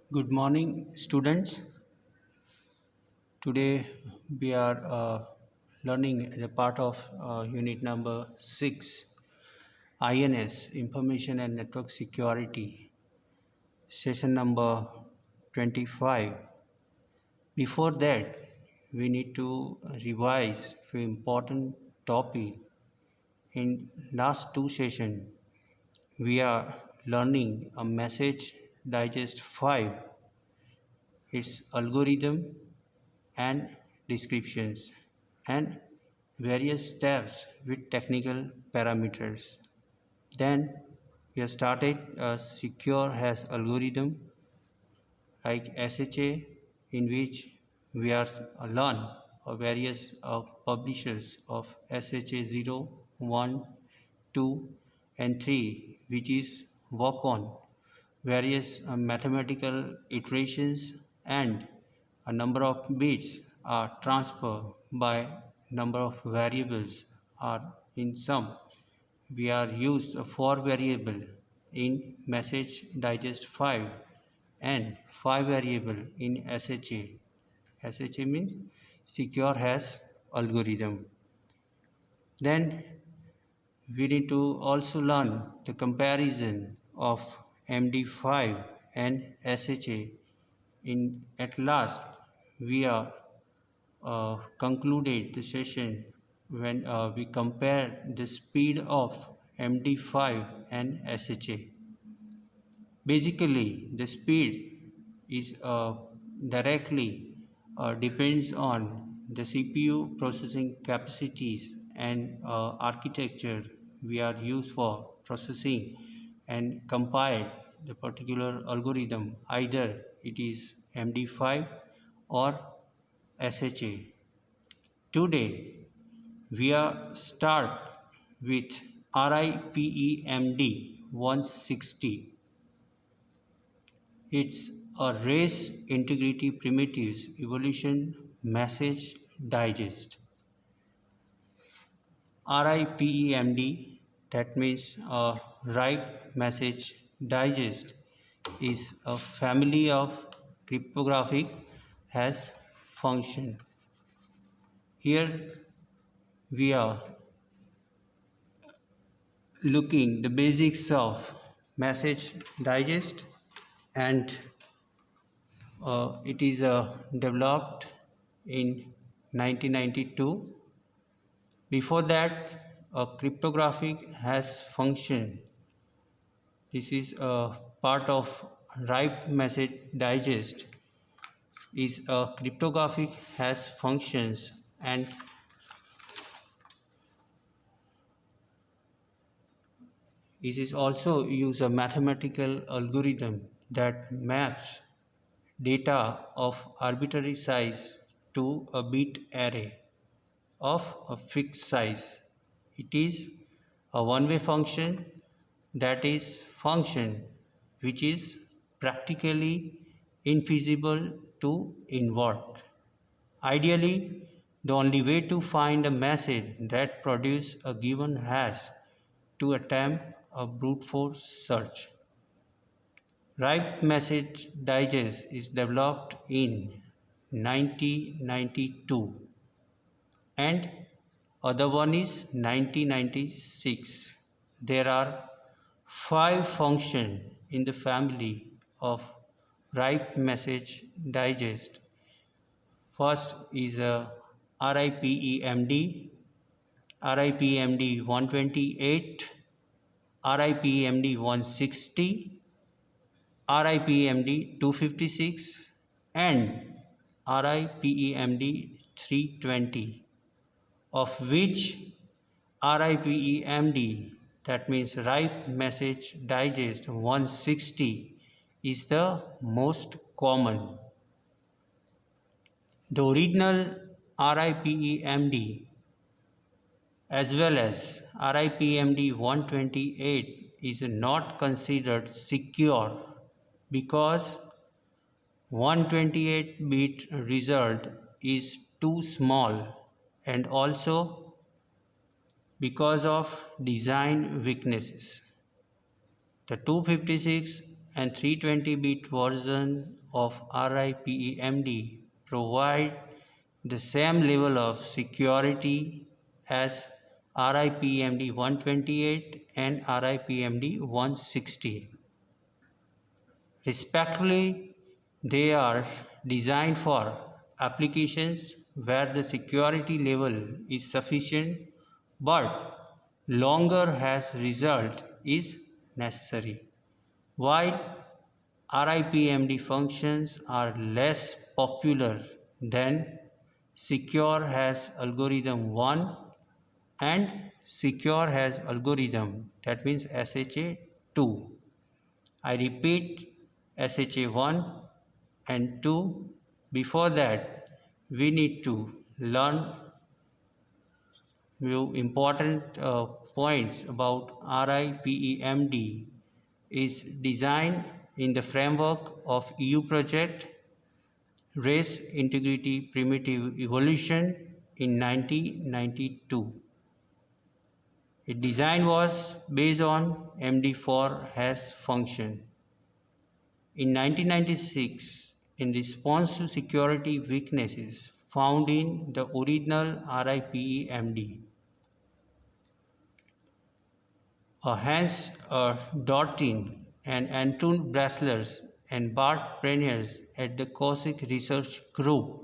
Good morning, students. Today we are learning as a part of unit number 6, INS, Information and Network Security, session number 25. Before that, we need to revise few important topic. In last two sessions, we are learning a message digest 5, its algorithm and descriptions, and various steps with technical parameters. Then we have started a secure hash algorithm like SHA, in which we are learn various of publishers of SHA 0, 1, 2 and 3, which is work on various mathematical iterations, and a number of bits are transferred by number of variables are in sum. We are used a for variable in message digest 5 and 5 variable in SHA. SHA means secure hash algorithm. Then we need to also learn the comparison of MD5 and SHA. At last, we are concluded the session when we compare the speed of MD5 and SHA. Basically, the speed is directly depends on the CPU processing capacities and architecture we are used for processing and compile the particular algorithm. Either it is MD5 or SHA. Today we are start with RIPEMD 160. It's a race integrity primitives evolution message digest. RIPEMD, that means write message digest, is a family of cryptographic hash function. Here we are looking the basics of message digest, and it is developed in 1992. Before that, a cryptographic hash function. This is a part of RIPE message digest, is a cryptographic hash functions, and it is also use a mathematical algorithm that maps data of arbitrary size to a bit array of a fixed size. It is a one-way function, that is function which is practically infeasible to invert. Ideally, the only way to find a message that produces a given hash to attempt a brute force search. RIPE Message Digest is developed in 1992 and other one is 1996. There are 5 functions in the family of RIPE Message Digest. First is a RIPEMD, RIPEMD 128, RIPEMD 160, RIPEMD 256 and RIPEMD 320, of which RIPEMD, that means RIPE Message Digest 160, is the most common. The original RIPEMD as well as RIPEMD 128 is not considered secure because 128-bit result is too small, and also because of design weaknesses. The 256 and 320-bit version of RIPEMD provide the same level of security as RIPEMD 128 and RIPEMD 160. Respectively, they are designed for applications where the security level is sufficient but longer hash result is necessary. While RIPMD functions are less popular than Secure Hash Algorithm 1 and Secure Hash Algorithm, that means SHA 2. I repeat, SHA 1 and 2. Before that, we need to learn few important points about RIPEMD is designed in the framework of EU project Race Integrity Primitive Evolution in 1992. Its design was based on MD4 hash function. In 1996, in response to security weaknesses found in the original RIPEMD, Hans Dortin and Anton Brasslers and Bart Preniers at the COSIC Research Group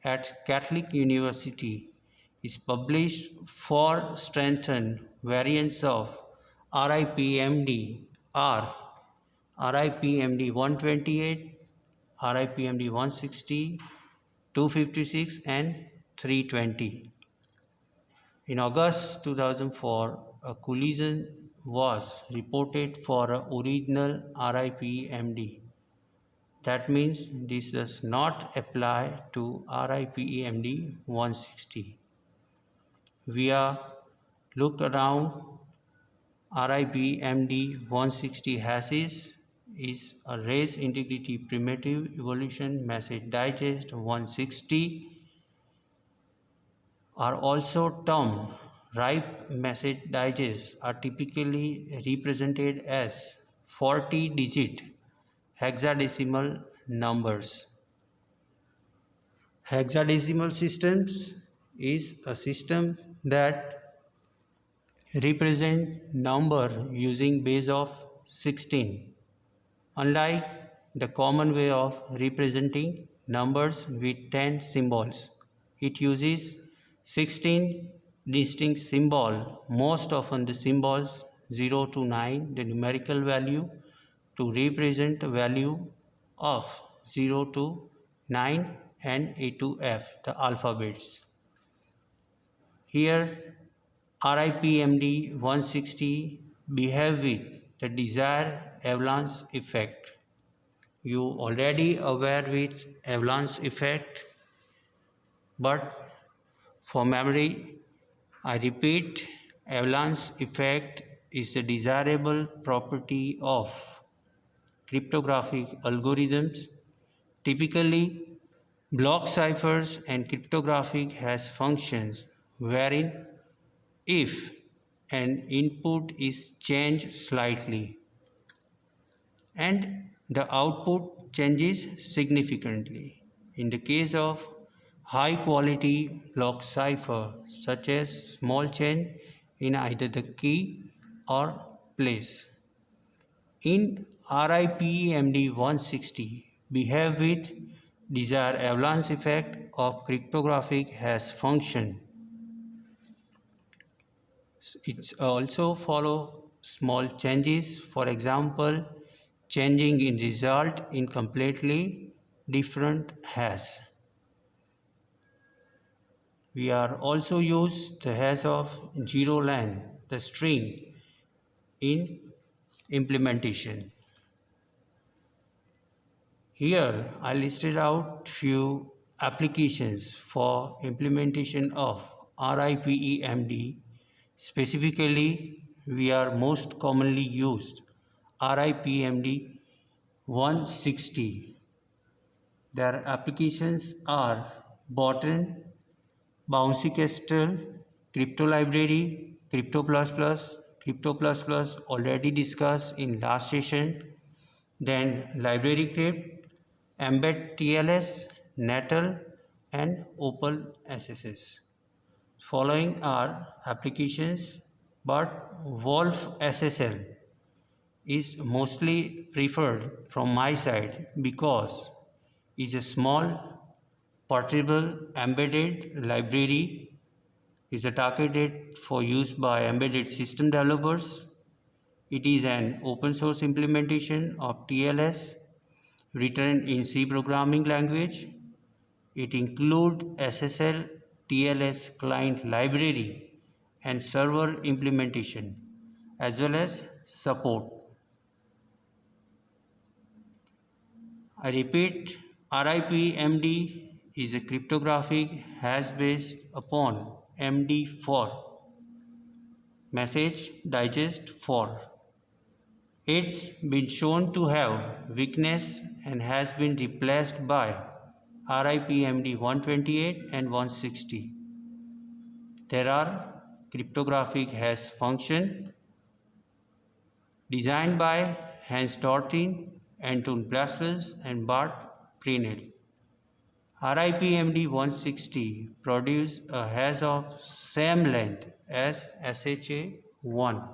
at Catholic University is published four strengthened variants of RIPMD are RIPMD 128, RIPMD 160, 256 and 320. In August 2004, a collision was reported for a original RIPEMD. That means this does not apply to RIPEMD 160. Via look around, RIPEMD 160 hashes is a race integrity primitive evolution message digest 160 are also termed RIPE message digests are typically represented as 40-digit hexadecimal numbers. Hexadecimal systems is a system that represent number using base of 16. Unlike the common way of representing numbers with 10 symbols, it uses 16 distinct symbols, most often the symbols 0 to 9, the numerical value, to represent the value of 0 to 9 and A to F, the alphabets. Here, RIPMD 160 behave with the desired avalanche effect. You already aware with avalanche effect, but for memory, I repeat, avalanche effect is a desirable property of cryptographic algorithms. Typically, block ciphers and cryptographic hash functions wherein if an input is changed slightly and the output changes significantly. In the case of high quality block cipher such as small change in either the key or place. In RIPEMD 160 behave with desired avalanche effect of cryptographic hash function. It also follow small changes, for example, changing in result in completely different hash. We are also use the hash of zero len, the string, in implementation. Here I listed out few applications for implementation of RIPEMD. Specifically, we are most commonly used RIPMD 160. Their applications are Botnet, Bouncy Castle, Crypto Library, Crypto++, Crypto++ already discussed in last session. then library crypt, embed TLS, Natal, and Opal SSS. Following are applications, but Wolf SSL is mostly preferred from my side because it's a small, portable, embedded library, is targeted for use by embedded system developers. It is an open source implementation of TLS written in C programming language. It includes SSL TLS client library and server implementation as well as support. I repeat, RIP-MD is a cryptographic hash based upon MD4 message digest 4. It's been shown to have weakness and has been replaced by RIP-MD 128 and 160. There are cryptographic hash function designed by Hans Dortin, Anton Blasquez, and Bart Prenell. RIP-MD 160 produce a hash of same length as SHA-1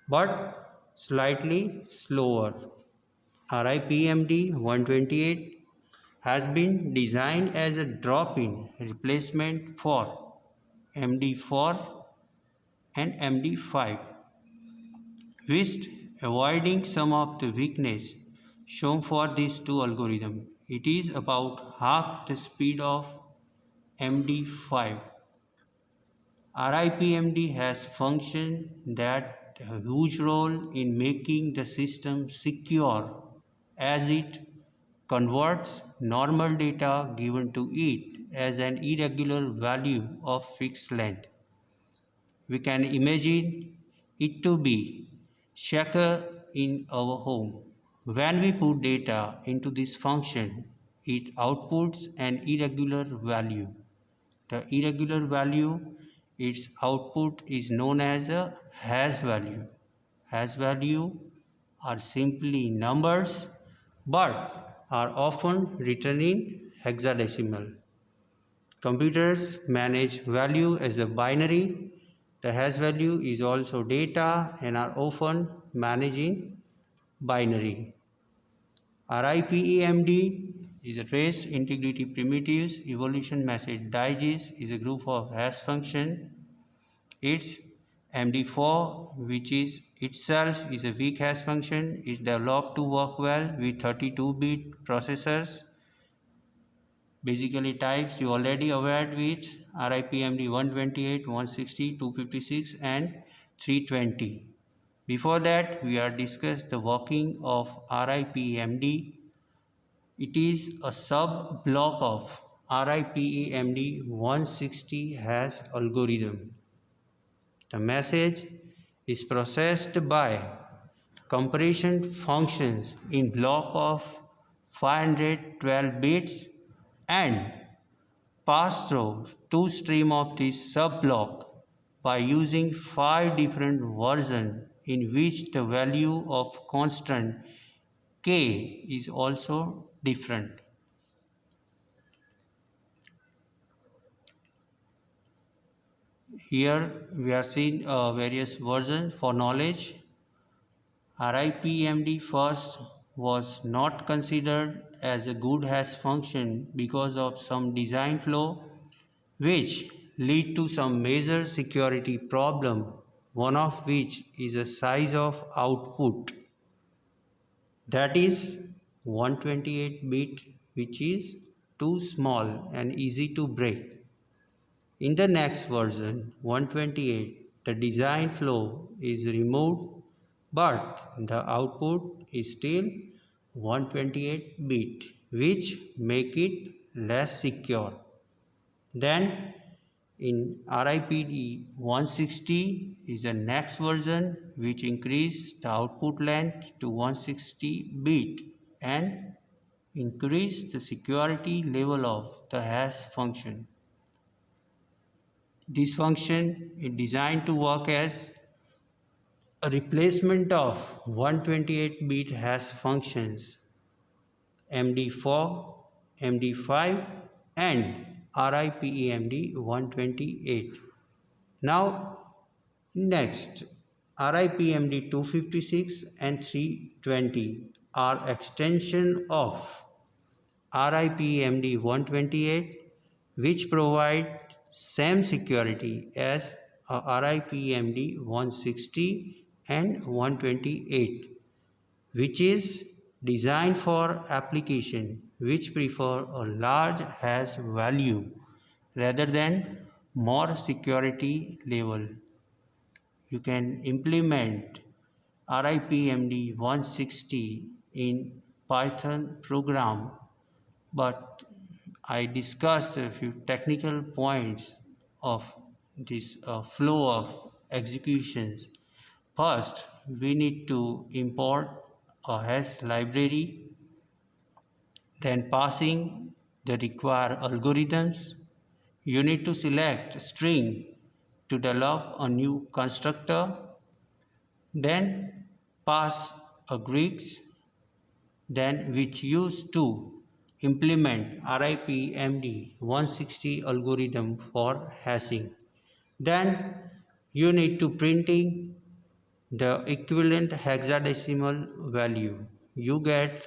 but slightly slower. RIP-MD 128 has been designed as a drop-in replacement for MD4 and MD5, which avoiding some of the weakness shown for these two algorithms. It is about half the speed of MD5. RIP-MD has functions that have a huge role in making the system secure as it converts normal data given to it as an irregular value of fixed length. We can imagine it to be shaker in our home. When we put data into this function, it outputs an irregular value. The irregular value, its output is known as a hash value. Hash value are simply numbers but are often written in hexadecimal. Computers manage value as a binary. The hash value is also data and are often managed in binary. RIPE-MD is a trace integrity primitives evolution message digest is a group of hash function. Its MD4, which is itself is a weak hash function, is developed to work well with 32-bit processors. Basically types you already aware with RIP-MD 128, 160, 256 and 320. Before that, we are discussed the working of RIP-MD. It is a sub-block of RIP-MD 160 hash algorithm. The message is processed by compression functions in block of 512 bits and pass through two streams of this sub-block by using 5 different versions in which the value of constant k is also different. Here we are seeing various versions for knowledge. RIP-MD first was not considered as a good hash function because of some design flaw which lead to some major security problem, one of which is a size of output that is 128 bit, which is too small and easy to break. In the next version 128, the design flaw is removed but the output is still 128 bit, which make it less secure. Then in RIPD 160 is the next version which increase the output length to 160 bit and increase the security level of the hash function. This function is designed to work as A replacement of 128-bit hash functions MD4, MD5 and RIPEMD 128. Now next, RIPMD 256 and 320 are extension of RIPMD 128, which provide same security as RIPMD 160 and 128, which is designed for application which prefer a large hash value rather than more security level. You can implement RIPMD 160 in Python program, but I discussed a few technical points of this flow of executions. First, we need to import a hash library, then passing the required algorithms. You need to select string to develop a new constructor, then pass a Greeks, then which used to implement RIPMD 160 algorithm for hashing. Then you need to printing the equivalent hexadecimal value. You get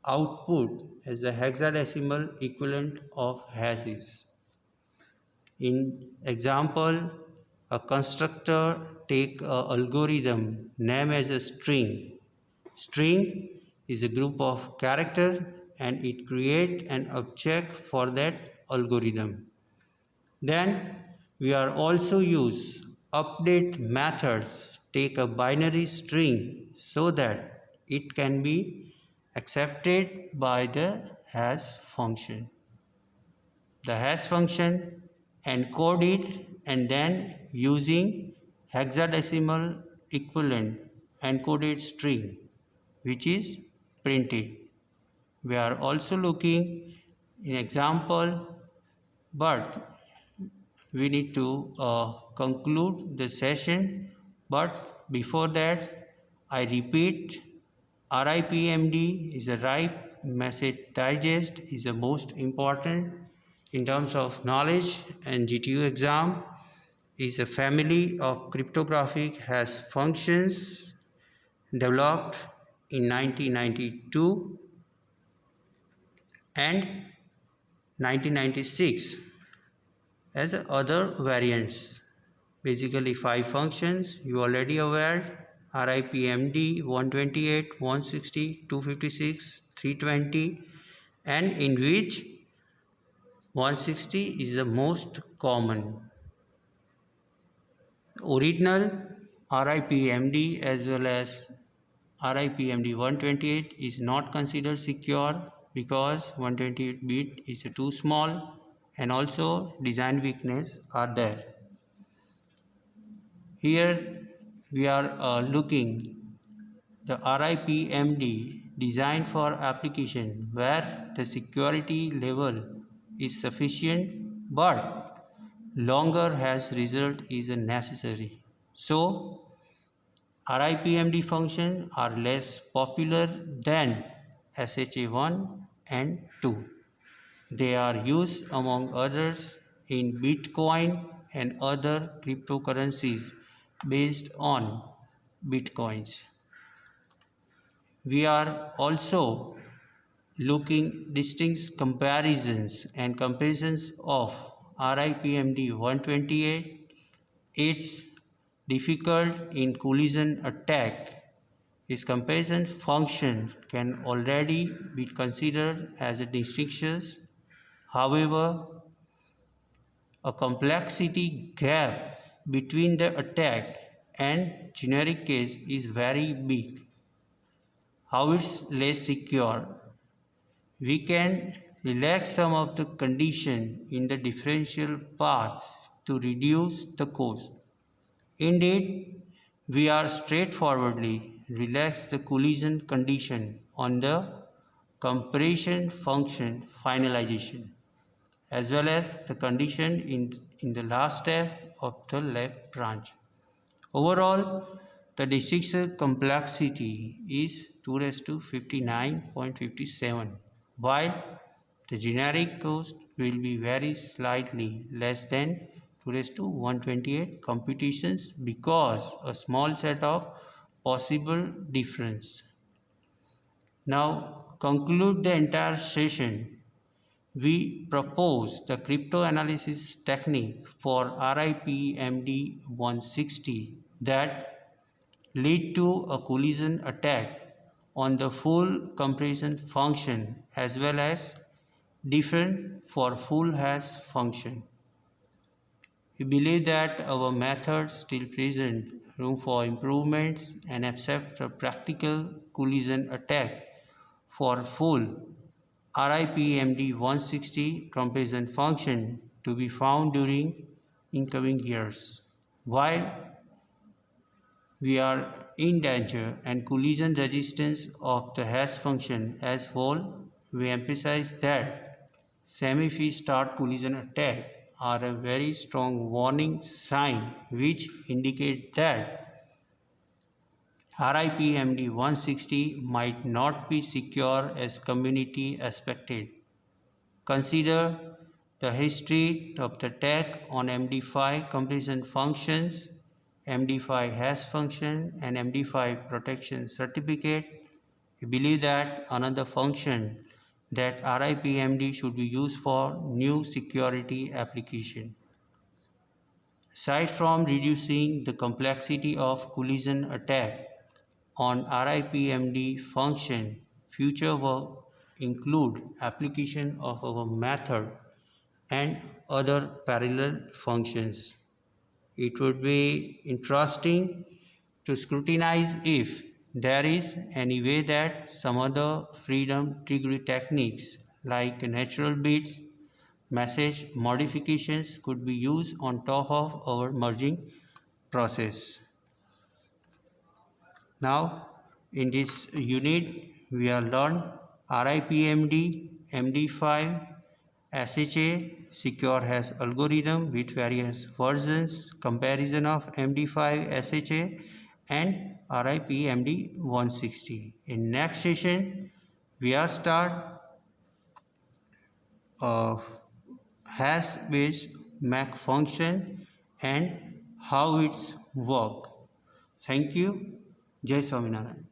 output as a hexadecimal equivalent of hashes. In example, a constructor take a algorithm name as a string. String is a group of character and it create an object for that algorithm. Then we are also use update methods take a binary string so that it can be accepted by the hash function. The hash function encode it and then using hexadecimal equivalent encoded string which is printed. We are also looking in example, but we need to conclude the session. But before that, I repeat, RIPMD is a RIPE message digest is the most important in terms of knowledge, and GTU exam is a family of cryptographic hash functions developed in 1992 and 1996 as other variants. Basically 5 functions you already aware: RIPMD 128, 160, 256, 320, and in which 160 is the most common. Original RIPMD as well as RIPMD 128 is not considered secure because 128 bit is too small and also design weakness are there. Here we are looking the RIPMD designed for application where the security level is sufficient but longer hash result is necessary. So RIPMD functions are less popular than SHA-1 and 2. They are used among others in Bitcoin and other cryptocurrencies based on Bitcoins. We are also looking distinct comparisons and comparisons of RIPMD 128. It's difficult in collision attack. Its comparison function can already be considered as a distinction. However, a complexity gap between the attack and generic case is very big. How it's less secure? We can relax some of the condition in the differential path to reduce the cost. Indeed, we are straightforwardly relax the collision condition on the compression function finalization as well as the condition in the last step of the left branch. Overall, the decision complexity is 2 raised to 59.57, while the generic cost will be very slightly less than 2 raised to 128 computations because a small set of possible difference. Now conclude the entire session. We propose the cryptanalysis technique for RIPMD 160 that lead to a collision attack on the full compression function as well as different for full hash function. We believe that our method still present room for improvements and accept a practical collision attack for full RIPMD 160 compression function to be found during incoming years. While we are in danger and collision resistance of the hash function as whole, we emphasize that semi-free start collision attack are a very strong warning sign which indicate that RIPMD 160 might not be secure as community expected. Consider the history of the attack on MD5 compression functions, MD5 hash function, and MD5 protection certificate. We believe that another function that RIPMD should be used for new security application. Aside from reducing the complexity of collision attack on RIPMD function, future work include application of our method and other parallel functions. It would be interesting to scrutinize if there is any way that some other freedom triggering techniques like natural bits message modifications could be used on top of our merging process. Now in this unit we have learned RIPMD, MD5, SHA, secure hash algorithm with various versions, comparison of MD5, SHA and RIPMD 160. In next session we are start hash based MAC function and how it's work. Thank you. Jai Swaminarayan.